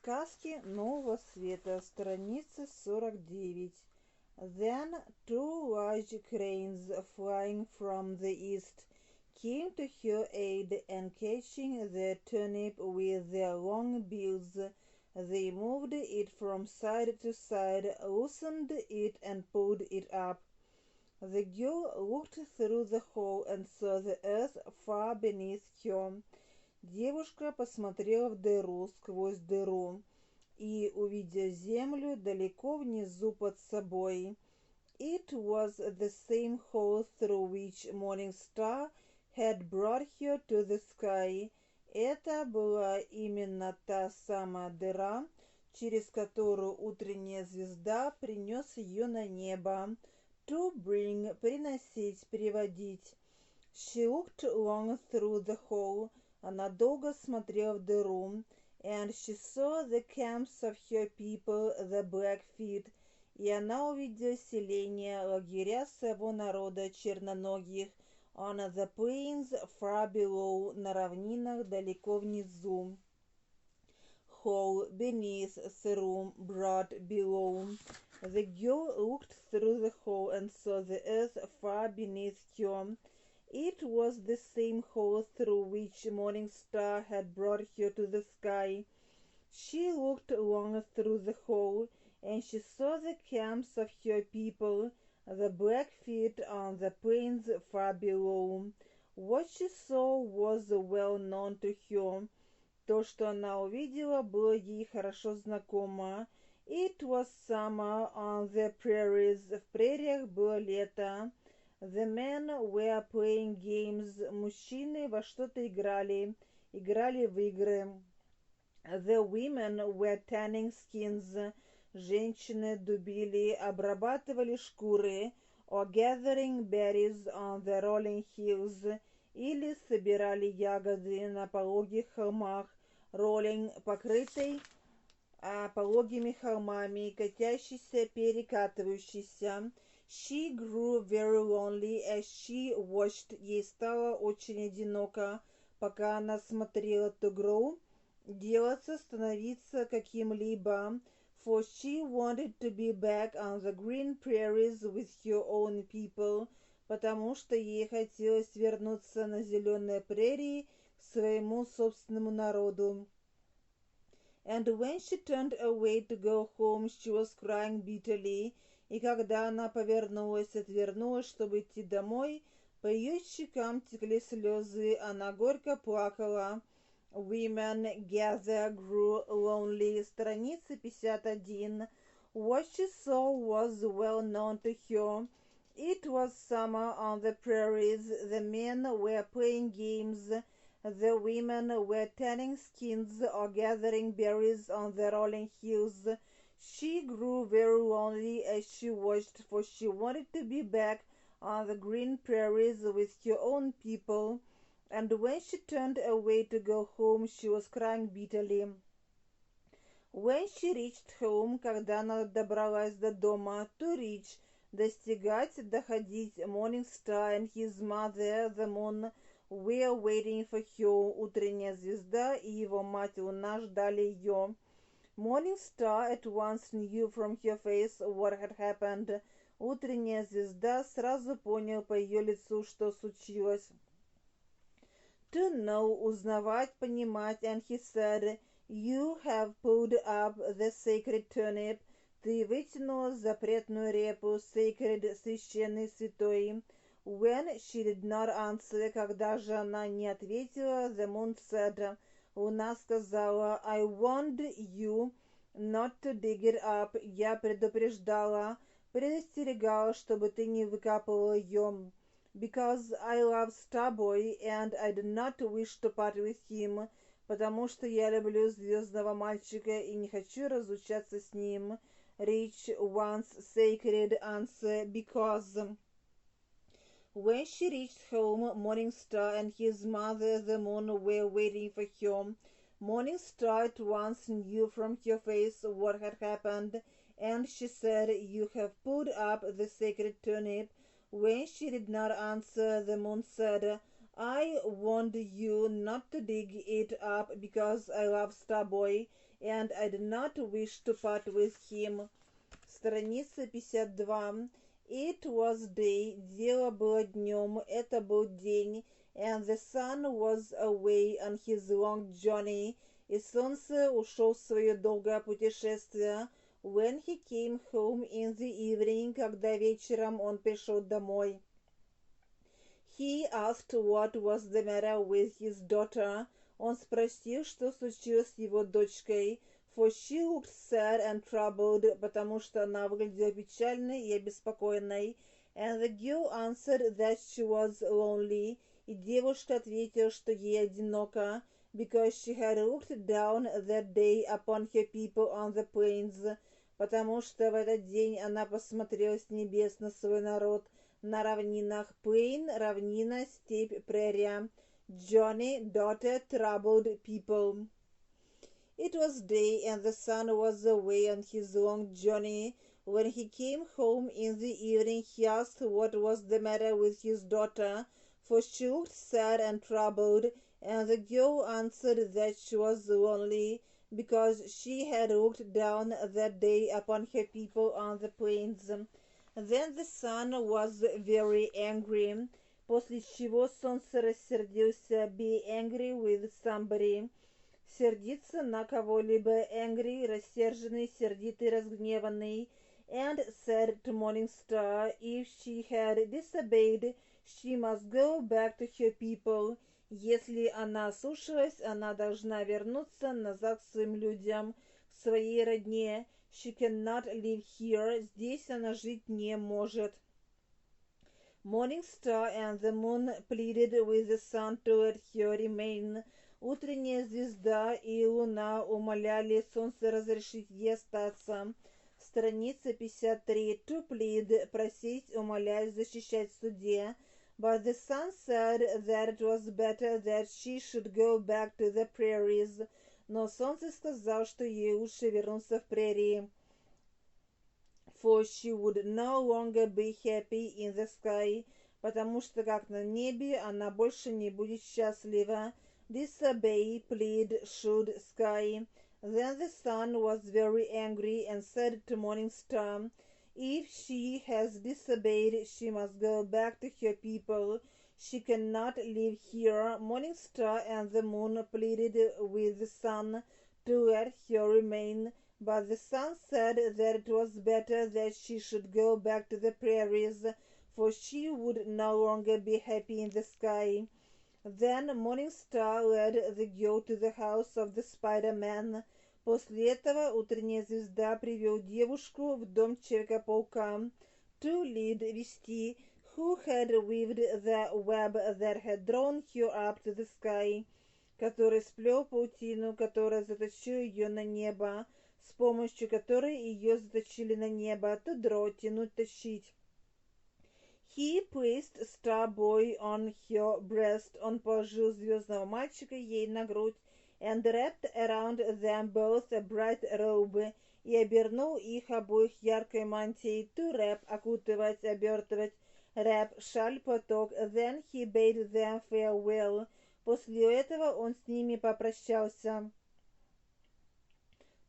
Сказки нового света, страница 49. Then two large cranes flying from the east came to her aid, and catching the turnip with their long bills, they moved it from side to side, loosened it, and pulled it up. The girl looked through the hole and saw the earth far beneath her. Девушка посмотрела в дыру сквозь дыру и, увидя землю далеко внизу под собой. It was the same hole through which morning star had brought her to the sky. Это была именно та самая дыра, через которую утренняя звезда принес ее на небо. To bring, приносить, приводить. She looked long through the hole. Она долго смотрела в дыру. And she saw the camps of her people, the Blackfeet. И она увидела селение, лагеря своего народа, черноногих, on the plains far below, на равнинах далеко внизу. Hole, beneath, through, broad, below. The girl looked through the hole and saw the earth far beneath her. It was the same hole through which morning star had brought her to the sky. She looked long through the hole, and she saw the camps of her people, the Blackfeet, on the plains far below. What she saw was well known to her. То, что она увидела, было ей хорошо знакомо. It was summer on the prairies. В прериях было лето. The men were playing games. Мужчины во что-то играли в игры. The women were tanning skins. Женщины дубили, обрабатывали шкуры. Or gathering berries on the rolling hills. Или собирали ягоды на пологих холмах. Rolling, покрытый пологими холмами, катящийся, перекатывающийся. She grew very lonely as she watched. Ей стало очень одиноко, пока она смотрела. To grow, делаться, становиться каким-либо. For she wanted to be back on the green prairies with her own people. Потому что ей хотелось вернуться на зеленые прерии к своему собственному народу. And when she turned away to go home, she was crying bitterly. И когда она повернулась, отвернулась, чтобы идти домой, по ее щекам текли слезы, она горько плакала. Women gather, grew lonely. Страница 51. What she saw was well known to her. It was summer on the prairies. The men were playing games. The women were tanning skins or gathering berries on the rolling hills. She grew very lonely as she watched, for she wanted to be back on the green prairies with her own people. And when she turned away to go home, she was crying bitterly. When she reached home, когда она добралась до дома, to reach, достигать, доходить, morning star and his mother, the moon, were waiting for her. Утренняя звезда и его мать луна ждали ее. Morning star at once knew from her face what had happened. Утренняя звезда сразу понял по ее лицу, что случилось. To know, узнавать, понимать, and he said, you have pulled up the sacred turnip. Ты вытянула запретную репу, sacred, священный, святой. When she did not answer, когда же она не ответила, the moon said, луна сказала, I warned you not to dig it up. Я предупреждала, предостерегала, чтобы ты не выкапывала ее. Because I love Starboy and I do not wish to part with him. Потому что я люблю звездного мальчика и не хочу разлучаться с ним. Reach once sacred answer because. When she reached home, Morning Star and his mother, the moon, were waiting for her. Morning Star at once knew from her face what had happened, and she said, you have pulled up the sacred turnip. When she did not answer, the moon said, I warned you not to dig it up because I love Starboy, and I did not wish to part with him. Страница 52. It was day, дело было днем, это был день, and the sun was away on his long journey, и солнце ушел в свое долгое путешествие. When he came home in the evening, когда вечером он пришел домой. He asked what was the matter with his daughter. Он спросил, что случилось с его дочкой. For she looked sad and troubled, потому что она выглядела печальной и обеспокоенной. And the girl answered that she was lonely. И девушка ответила, что ей одиноко, because she had looked down that day upon her people on the plains. Потому что в этот день она посмотрела с небес на свой народ на равнинах. Plain — равнина, степь, прерия. Johnny, daughter, troubled people. It was day, and the sun was away on his long journey. When he came home in the evening, he asked what was the matter with his daughter, for she looked sad and troubled, and the girl answered that she was lonely, because she had looked down that day upon her people on the plains. Then the sun was very angry, после чего солнце рассердился. Be angry with somebody. Сердиться на кого-либо. Angry — рассерженный, сердитый, разгневанный. And said to Morning Star, if she had disobeyed, she must go back to her people. Если она ослушалась, она должна вернуться назад к своим людям, к своей родне. She cannot live here. Здесь она жить не может. Morning Star and the moon pleaded with the sun to let her remain. Утренняя звезда и луна умоляли солнце разрешить ей остаться. Страница 53. To plead — просить, умолять, защищать в суде. But the sun said that it was better that she should go back to the prairies. Но солнце сказал, что ей лучше вернуться в прерии. For she would no longer be happy in the sky. Потому что, как на небе, она больше не будет счастлива. Disobey, plead, should, sky. Then the sun was very angry and said to Morning Star, if she has disobeyed, she must go back to her people. She cannot live here. Morning Star and the moon pleaded with the sun to let her remain, but the sun said that it was better that she should go back to the prairies, for she would no longer be happy in the sky. Then Morning Star led the girl to the house of the Spider-Man. После этого утренняя звезда привел девушку в дом Человека-паука. To lead — вести, who had weaved the web that had drawn her up to the sky, который сплел паутину, которая заточила ее на небо, с помощью которой ее заточили на небо. To draw — тянуть, тащить. He placed Starboy on her breast. Он положил звездного мальчика ей на грудь. And wrapped around them both a bright robe. И обернул их обоих яркой мантией. To wrap — окутывать, обертывать. Wrap — шаль, платок. Then he bade them farewell. После этого он с ними попрощался.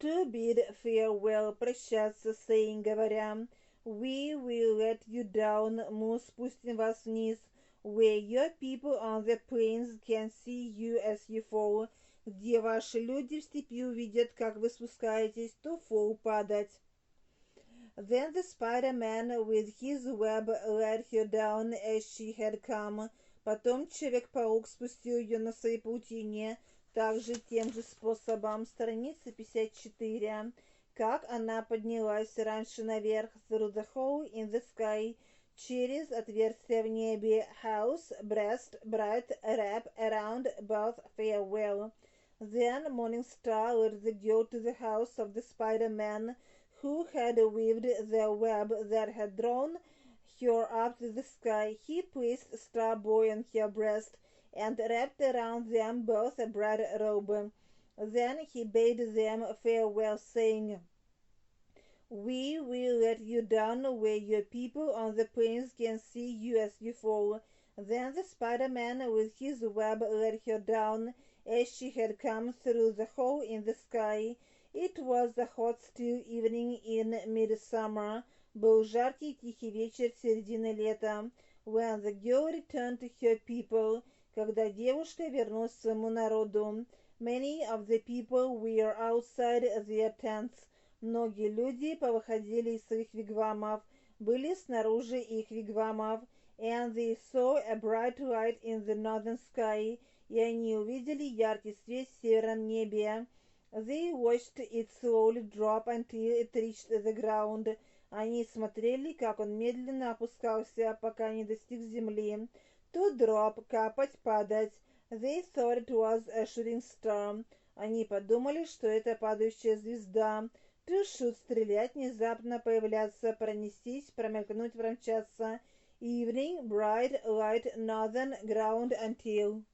To bid farewell — прощаться, saying — говоря. We will let you down. Мы спустим вас вниз. Where your people on the plains can see you as you fall. Где ваши люди в степи увидят, как вы спускаетесь, to fall — падать. Then the Spider-Man with his web let her down as she had come. Потом Человек-паук спустил ее на своей паутине, также тем же способом. Страница 54. Как она поднялась раньше наверх, through the hole in the sky, через отверстие в небе. House, breast, bright, wrap, around, both, farewell. Then Morning Star led the girl to the house of the Spider-Man, who had weaved the web that had drawn her up to the sky. He placed Starboy on her breast and wrapped around them both a bright robe. Then he bade them farewell, saying, We will let you down where your people on the plains can see you as you fall. Then the Spider-Man with his web let her down as she had come through the hole in the sky. It was a hot still evening in midsummer. Был жаркий и тихий вечер середины лета. When the girl returned to her people, когда девушка вернулась к своему народу. Many of the people were outside their tents. Многие люди повыходили из своих вигвамов, были снаружи их вигвамов. And they saw a bright light in the northern sky, и они увидели яркий свет в северном небе. They watched it slowly drop until it reached the ground. Они смотрели, как он медленно опускался, пока не достиг земли. To drop, капать, падать. They thought it was a shooting star. Они подумали, что это падающая звезда. To shoot, стрелять, внезапно появляться, пронестись, промелькнуть, промчаться. Evening, bright, light, northern ground until.